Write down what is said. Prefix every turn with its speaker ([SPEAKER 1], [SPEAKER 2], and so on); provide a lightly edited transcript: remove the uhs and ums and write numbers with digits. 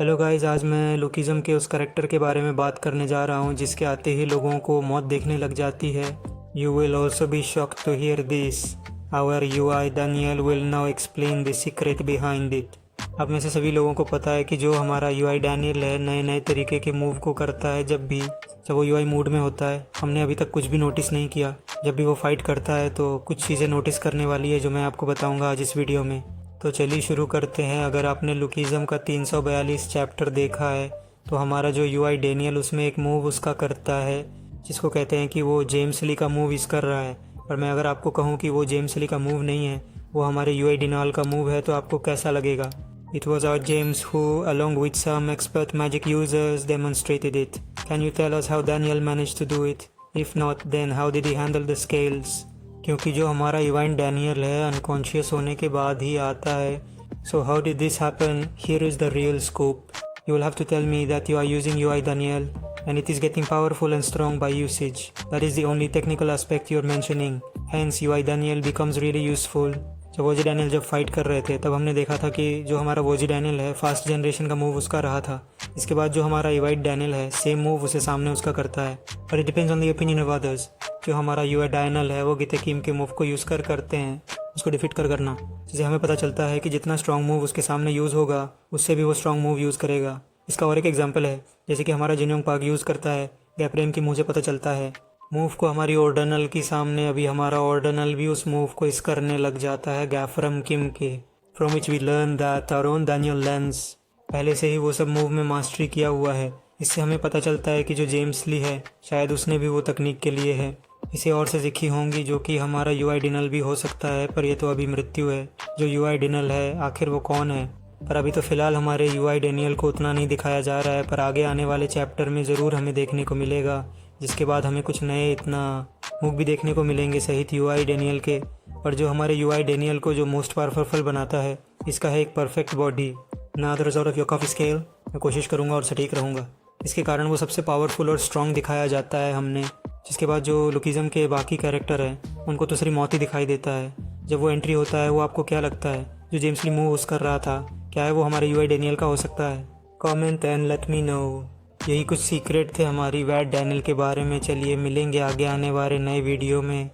[SPEAKER 1] Hello guys, आज मैं लुकिज़म के उस करेक्टर के बारे में बात करने जा रहा हूँ जिसके आते ही लोगों को मौत देखने लग जाती है। You will also be shocked to hear this. Our UI Daniel will now explain the secret behind it. अब में से सभी लोगों को पता है कि जो हमारा यूआई डैनियल है नए नए तरीके के मूव को करता है जब वो यूआई मूड में होता है। हमने अभी तक कुछ भी नोटिस नहीं किया। जब भी वो फाइट करता है तो कुछ चीज़ें नोटिस करने वाली है जो मैं आपको बताऊँगा आज इस वीडियो में। तो चलिए शुरू करते हैं। अगर आपने लुकिज़म का 342 चैप्टर देखा है तो हमारा जो यूआई डैनियल उसमें एक मूव उसका करता है जिसको कहते हैं कि वो जेम्स ली का मूव इस कर रहा है। पर मैं अगर आपको कहूँ कि वो जेम्स ली का मूव नहीं है, वो हमारे यूआई डैनियल का मूव है, तो आपको कैसा लगेगा? It was our James who along with some expert magic users demonstrated it. Can you tell us how Daniel manage to do it? If not then how did he handle the scales? क्योंकि जो हमारा event Daniel है unconscious होने के बाद ही आता है। So how did this happen? Here is the real scope. You will have to tell me that you are using UI Daniel and it is getting powerful and strong by usage. That is the only technical aspect you are mentioning. Hence UI Daniel becomes really useful. जब वोजी Daniel जब fight कर रहे थे तब हमने देखा था कि जो हमारा वोजी डैनियल है फास्ट जनरेशन का मूव उसका रहा था। इसके बाद जो हमारा इवाइट डैनियल है सेम मूव उसे सामने उसका करता है। पर it depends on the opinion of others. जो हमारा यूआई डैनियल है वो गितेकीम के मूव को यूज़ करते हैं उसको डिफीट करना, जिससे हमें पता चलता है कि जितना स्ट्रॉन्ग मूव उसके सामने यूज़ होगा उससे भी वो स्ट्रॉन्ग मूव यूज़ करेगा। इसका और एक एग्जांपल है, जैसे कि हमारा जिनयोंग पार्क यूज़ करता है गैप्रेम की, मुझे पता चलता है मूव को हमारी ऑर्डनल के सामने। अभी हमारा ऑर्डनल भी उस मूव को इस करने लग जाता है गैफ्रम किम के, from which we learn that our own Daniel lens पहले से ही वो सब मूव में मास्टरी किया हुआ है। इससे हमें पता चलता है कि जो जेम्स ली है शायद उसने भी वो तकनीक के लिए है इसे और से सीखी होंगी, जो कि हमारा यूआई डैनियल भी हो सकता है। पर ये तो अभी मृत्यु है। जो यूआई डैनियल है आखिर वो कौन है? पर अभी तो फ़िलहाल हमारे यूआई डैनियल को उतना नहीं दिखाया जा रहा है, पर आगे आने वाले चैप्टर में ज़रूर हमें देखने को मिलेगा, जिसके बाद हमें कुछ नए इतना मूव भी देखने को मिलेंगे सहित यूआई डैनियल के। पर जो हमारे यूआई डैनियल को जो मोस्ट पावरफुल बनाता है इसका है एक परफेक्ट बॉडी। ना the result of your coffee scale. मैं कोशिश करूँगा और सटीक रहूँगा। इसके कारण वो सबसे पावरफुल और स्ट्रॉन्ग दिखाया जाता है हमने। जिसके बाद जो लुकिज़म के बाकी कैरेक्टर हैं उनको तो सिर्फ मौत ही दिखाई देता है। जब वो एंट्री होता है वो आपको क्या लगता है? जो जेम्स ली मूव उस कर रहा था, क्या है वो हमारे यूआई डैनियल का हो सकता है? Comment and let me know. यही कुछ सीक्रेट थे हमारी वैट डैनियल के बारे में। चलिए मिलेंगे आगे आने वाले नए वीडियो में।